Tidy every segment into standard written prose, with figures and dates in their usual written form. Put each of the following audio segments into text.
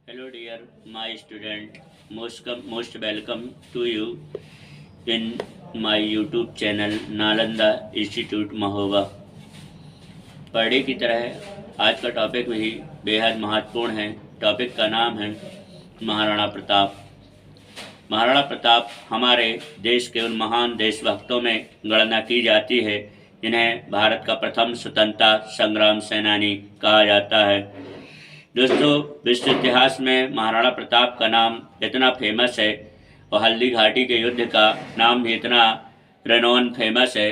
Hello dear my student, most welcome to you in my YouTube channel Nalanda institute Mahoba. पढ़ने की तरह आज का टॉपिक भी बेहद महत्वपूर्ण है। टॉपिक का नाम है महाराणा प्रताप। महाराणा प्रताप हमारे देश के उन महान देशभक्तों में गणना की जाती है जिन्हें भारत का प्रथम स्वतंत्रता संग्राम सेनानी कहा जाता है। दोस्तों, विश्व इतिहास में महाराणा प्रताप का नाम इतना फेमस है और हल्दी घाटी के युद्ध का नाम भी इतना रेनॉन फेमस है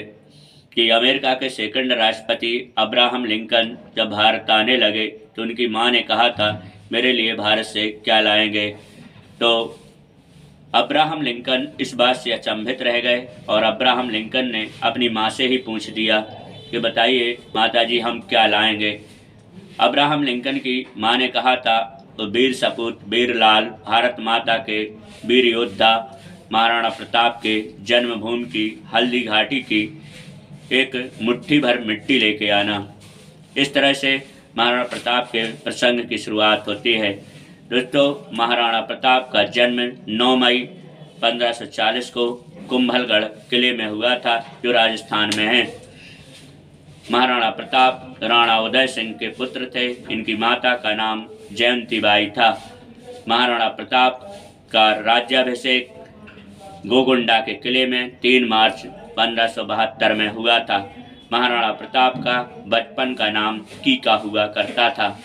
कि अमेरिका के सेकंड राष्ट्रपति अब्राहम लिंकन जब भारत आने लगे तो उनकी मां ने कहा था, मेरे लिए भारत से क्या लाएंगे। तो अब्राहम लिंकन इस बात से अचंभित रह गए और अब्राहम लिंकन ने अपनी मां से ही पूछ दिया कि बताइए माताजी, हम क्या लाएंगे। अब्राहम लिंकन की मां ने कहा था, तो वीर सपूत वीर लाल भारत माता के वीर योद्धा महाराणा प्रताप के जन्मभूमि की हल्दी घाटी की एक मुट्ठी भर मिट्टी लेके आना। इस तरह से महाराणा प्रताप के प्रसंग की शुरुआत होती है। दोस्तों, महाराणा प्रताप का जन्म 9 मई 1540 को कुंभलगढ़ किले में हुआ था, जो राजस्थान में है। महाराणा प्रताप राणा उदय सिंह के पुत्र थे। इनकी माता का नाम जयंती बाई था। महाराणा प्रताप का राज्याभिषेक गोगुंडा के किले में 3 मार्च 1572 में हुआ था। महाराणा प्रताप का बचपन का नाम कीका हुआ करता था।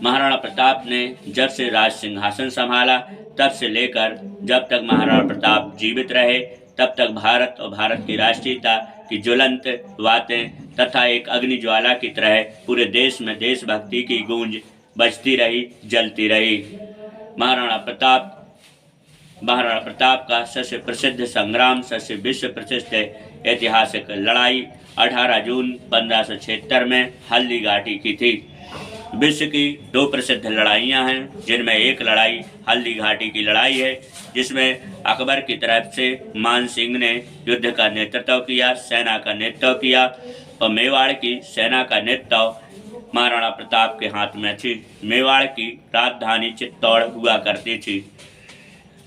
महाराणा प्रताप ने जब से राज सिंहासन संभाला तब से लेकर जब तक महाराणा प्रताप जीवित रहे तब तक भारत और भारत की राष्ट्रीयता की ज्वलंत बातें तथा एक अग्नि ज्वाला की तरह पूरे देश में देशभक्ति की गूंज बजती रही, जलती रही। महाराणा प्रताप का सबसे प्रसिद्ध संग्राम, सबसे विश्व प्रसिद्ध ऐतिहासिक लड़ाई 18 जून 1576 में हल्दी घाटी की थी। विश्व की 2 प्रसिद्ध लड़ाइयाँ हैं, जिनमें एक लड़ाई हल्दी घाटी की लड़ाई है, जिसमें अकबर की तरफ से मान सिंह ने युद्ध का नेतृत्व किया, सेना का नेतृत्व किया, और मेवाड़ की सेना का नेतृत्व महाराणा प्रताप के हाथ में थी। मेवाड़ की राजधानी चित्तौड़ हुआ करती थी।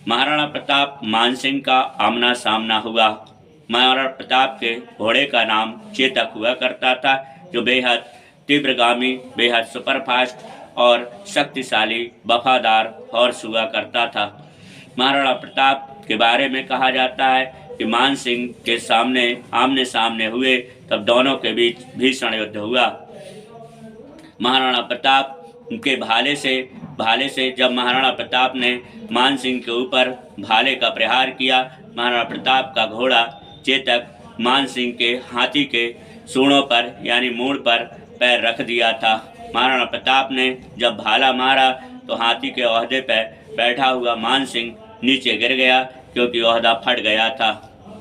महाराणा प्रताप मान सिंह का आमना सामना हुआ। महाराणा प्रताप के घोड़े का नाम चेतक हुआ करता था, जो बेहद तीव्रगामी, बेहद सुपरफास्ट और शक्तिशाली वफादार हॉर्स हुआ करता था। महाराणा प्रताप के बारे में कहा जाता है कि मान सिंह के सामने आमने सामने हुए तब दोनों के बीच भीषण युद्ध हुआ। महाराणा प्रताप के भाले से जब महाराणा प्रताप ने मान सिंह के ऊपर भाले का प्रहार किया, महाराणा प्रताप का घोड़ा चेतक मान सिंह के हाथी के सूढ़ों पर यानी मूड़ पर पैर रख दिया था। महाराणा प्रताप ने जब भाला मारा तो हाथी के ओहदे पर बैठा हुआ मान सिंह नीचे गिर गया, क्योंकि ओहदा फट गया था।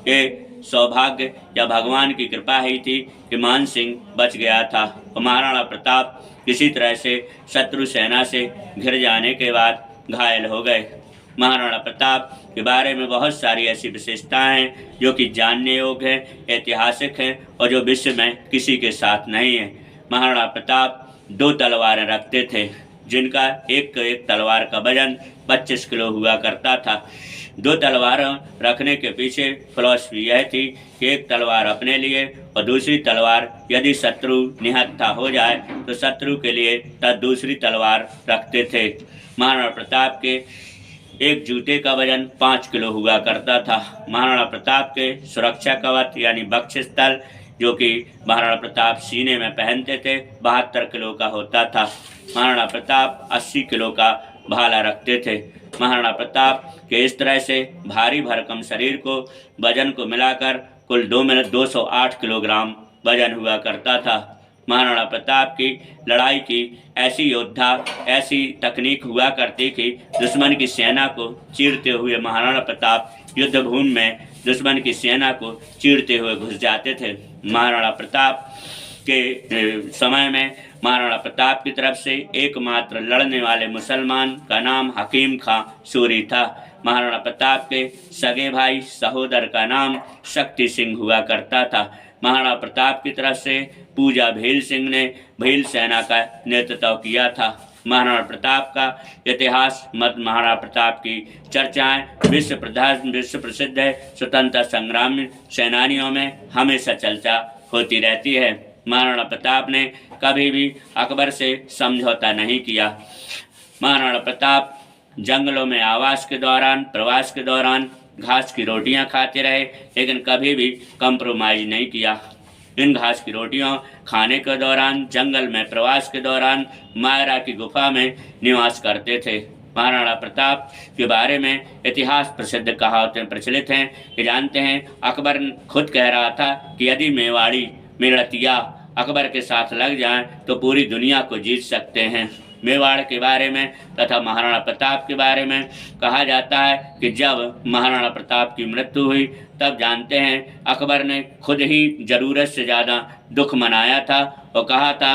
ये सौभाग्य या भगवान की कृपा ही थी कि मान सिंह बच गया था। और महाराणा प्रताप किसी तरह से शत्रु सेना से घिर जाने के बाद घायल हो गए। महाराणा प्रताप के बारे में बहुत सारी ऐसी विशेषताएं हैं जो कि जानने योग्य हैं, ऐतिहासिक हैं और जो विश्व में किसी के साथ नहीं है। महाराणा प्रताप 2 तलवारें रखते थे, जिनका एक तलवार का वजन 25 किलो हुआ करता था। 2 तलवारों रखने के पीछे फिलॉसफी यह थी कि एक तलवार अपने लिए और दूसरी तलवार यदि शत्रु निहत्था हो जाए तो शत्रु के लिए तब दूसरी तलवार रखते थे। महाराणा प्रताप के एक जूते का वजन 5 किलो हुआ करता था। महाराणा प्रताप के सुरक्षा कवच यानी बक्षस्थल, जो कि महाराणा प्रताप सीने में पहनते थे, 72 किलो का होता था। महाराणा प्रताप 80 किलो का भाला रखते थे। महाराणा प्रताप के इस तरह से भारी भरकम शरीर को वजन को मिलाकर कुल 208 किलोग्राम वजन हुआ करता था। महाराणा प्रताप की लड़ाई की ऐसी योद्धा, ऐसी तकनीक हुआ करती कि दुश्मन की सेना को चीरते हुए महाराणा प्रताप युद्ध भूमि में दुश्मन की सेना को चीरते हुए घुस जाते थे। महाराणा प्रताप के समय में महाराणा प्रताप की तरफ से एकमात्र लड़ने वाले मुसलमान का नाम हकीम खां सूरी था। महाराणा प्रताप के सगे भाई सहोदर का नाम शक्ति सिंह हुआ करता था। महाराणा प्रताप की तरफ से पूजा भील सिंह ने भील सेना का नेतृत्व किया था। महाराणा प्रताप का इतिहास मत महाराणा प्रताप की चर्चाएं विश्व प्रसिद्ध है। स्वतंत्रता संग्राम सेनानियों में हमेशा चर्चा होती रहती है। महाराणा प्रताप ने कभी भी अकबर से समझौता नहीं किया। महाराणा प्रताप जंगलों में प्रवास के दौरान घास की रोटियां खाते रहे, लेकिन कभी भी कंप्रोमाइज नहीं किया। इन घास की रोटियों खाने के दौरान जंगल में प्रवास के दौरान मायरा की गुफा में निवास करते थे। महाराणा प्रताप के बारे में इतिहास प्रसिद्ध कहावतें प्रचलित हैं। ये जानते हैं, अकबर खुद कह रहा था कि यदि मेवाड़ी मेड़तिया अकबर के साथ लग जाएं तो पूरी दुनिया को जीत सकते हैं। मेवाड़ के बारे में तथा महाराणा प्रताप के बारे में कहा जाता है कि जब महाराणा प्रताप की मृत्यु हुई तब जानते हैं अकबर ने खुद ही ज़रूरत से ज़्यादा दुख मनाया था और कहा था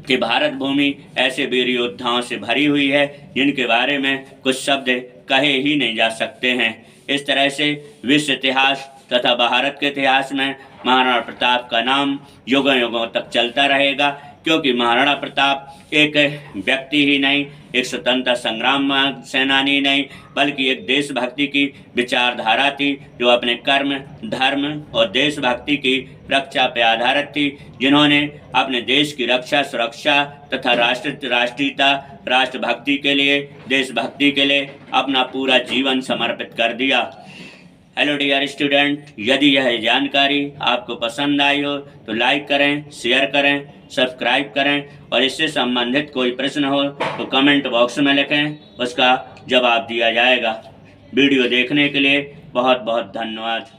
कि भारत भूमि ऐसे वीर योद्धाओं से भरी हुई है जिनके बारे में कुछ शब्द कहे ही नहीं जा सकते हैं। इस तरह से विश्व इतिहास तथा भारत के इतिहास में महाराणा प्रताप का नाम युगों युगों तक चलता रहेगा, क्योंकि महाराणा प्रताप एक व्यक्ति ही नहीं, एक स्वतंत्रता संग्राम सेनानी नहीं, बल्कि एक देशभक्ति की विचारधारा थी जो अपने कर्म, धर्म और देशभक्ति की रक्षा पर आधारित थी, जिन्होंने अपने देश की रक्षा, सुरक्षा तथा राष्ट्रीयता, राष्ट्रभक्ति के लिए, देशभक्ति के लिए अपना पूरा जीवन समर्पित कर दिया। हेलो डियर स्टूडेंट, यदि यह जानकारी आपको पसंद आई हो तो लाइक करें, शेयर करें, सब्सक्राइब करें और इससे संबंधित कोई प्रश्न हो तो कमेंट बॉक्स में लिखें, उसका जवाब दिया जाएगा। वीडियो देखने के लिए बहुत बहुत धन्यवाद।